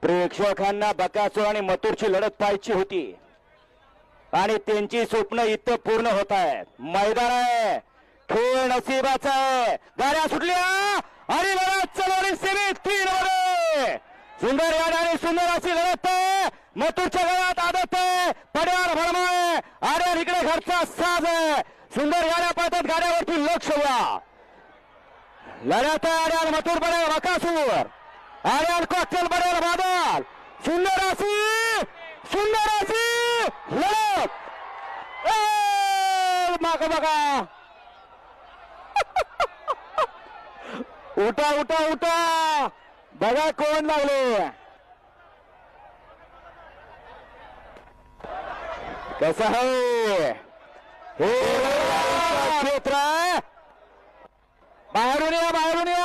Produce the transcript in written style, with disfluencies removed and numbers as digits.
प्रेक्षकांना बकासूर आणि मथुरची लढत पाहायची होती आणि त्यांची स्वप्न इथं पूर्ण होत आहेत. मैदान आहे, खेळ नशिबाचा आहे. गाड्या सुटल्या आणि लढत चालवली सेमीत 3 मध्ये. सुंदर गाडी आणि सुंदर अशी लढत आहे. मथुरच्या गळ्यात आदत आहे, पड्यावर भरमा आहे. आर्यन इकडे घरचा साज आहे. सुंदर गाड्या पळतात, गाड्यावरती लक्ष द्या. लढत आहे आर्यन मथुर पडेल बकासूर. आर्यन कॉकटेल पडेल बादल. सुंदर अशी लढत. माग बघा. उठा उठा उठा, बघा कोण लागले. कसं आहे हे क्षेत्र. बाहेरून या, बाहेरून या.